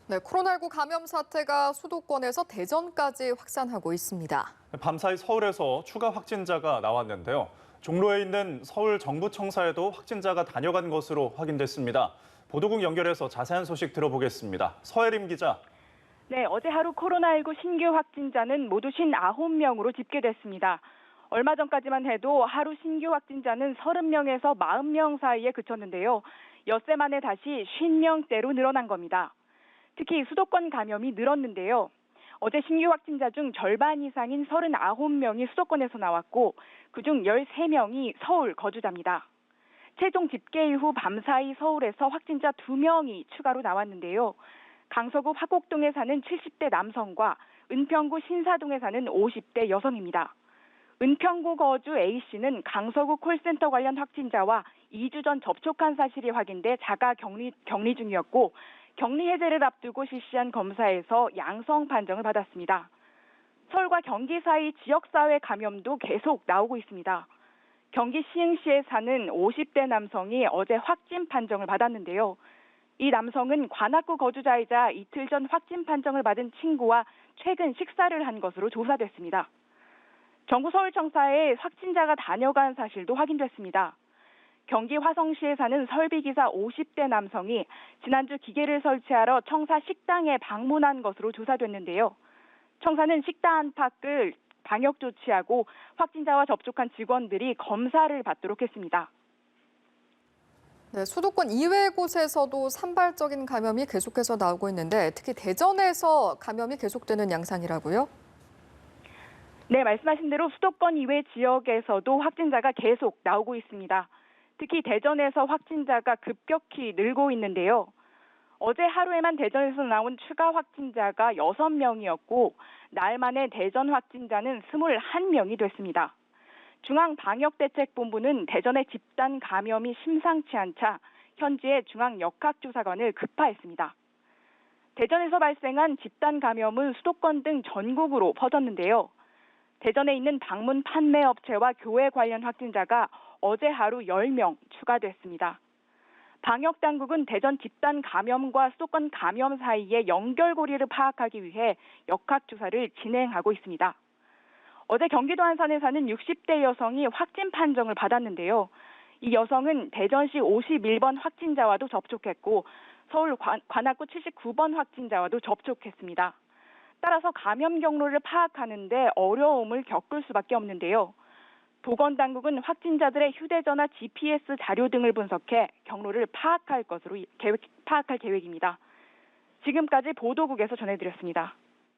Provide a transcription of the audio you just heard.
네, 코로나19 감염 사태가 수도권에서 대전까지 확산하고 있습니다. 밤사이 서울에서 추가 확진자가 나왔는데요. 종로에 있는 서울 정부청사에도 확진자가 다녀간 것으로 확인됐습니다. 보도국 연결해서 자세한 소식 들어보겠습니다. 서혜림 기자. 네, 어제 하루 코로나19 신규 확진자는 모두 59명으로 집계됐습니다. 얼마 전까지만 해도 하루 신규 확진자는 30명에서 40명 사이에 그쳤는데요. 엿새 만에 다시 50명대로 늘어난 겁니다. 특히 수도권 감염이 늘었는데요. 어제 신규 확진자 중 절반 이상인 39명이 수도권에서 나왔고 그중 13명이 서울 거주자입니다. 최종 집계 이후 밤사이 서울에서 확진자 2명이 추가로 나왔는데요. 강서구 화곡동에 사는 70대 남성과 은평구 신사동에 사는 50대 여성입니다. 은평구 거주 A씨는 강서구 콜센터 관련 확진자와 2주 전 접촉한 사실이 확인돼 자가 격리 중이었고 격리 해제를 앞두고 실시한 검사에서 양성 판정을 받았습니다. 서울과 경기 사이 지역사회 감염도 계속 나오고 있습니다. 경기 시흥시에 사는 50대 남성이 어제 확진 판정을 받았는데요. 이 남성은 관악구 거주자이자 이틀 전 확진 판정을 받은 친구와 최근 식사를 한 것으로 조사됐습니다. 정부 서울청사에 확진자가 다녀간 사실도 확인됐습니다. 경기 화성시에 사는 설비기사 50대 남성이 지난주 기계를 설치하러 청사 식당에 방문한 것으로 조사됐는데요. 청사는 식당 안팎을 방역 조치하고 확진자와 접촉한 직원들이 검사를 받도록 했습니다. 네, 수도권 이외의 곳에서도 산발적인 감염이 계속해서 나오고 있는데 특히 대전에서 감염이 계속되는 양상이라고요? 네, 말씀하신 대로 수도권 이외 지역에서도 확진자가 계속 나오고 있습니다. 특히 대전에서 확진자가 급격히 늘고 있는데요. 어제 하루에만 대전에서 나온 추가 확진자가 6명이었고 날 만에 대전 확진자는 21명이 됐습니다. 중앙방역대책본부는 대전의 집단 감염이 심상치 않자 현지의 중앙역학조사관을 급파했습니다. 대전에서 발생한 집단 감염은 수도권 등 전국으로 퍼졌는데요. 대전에 있는 방문 판매 업체와 교회 관련 확진자가 어제 하루 10명 추가됐습니다. 방역당국은 대전 집단 감염과 수도권 감염 사이의 연결고리를 파악하기 위해 역학조사를 진행하고 있습니다. 어제 경기도 안산에 사는 60대 여성이 확진 판정을 받았는데요. 이 여성은 대전시 51번 확진자와도 접촉했고 서울 관악구 79번 확진자와도 접촉했습니다. 따라서 감염 경로를 파악하는 데 어려움을 겪을 수밖에 없는데요. 보건당국은 확진자들의 휴대전화 GPS 자료 등을 분석해 경로를 파악할 계획입니다. 지금까지 보도국에서 전해드렸습니다.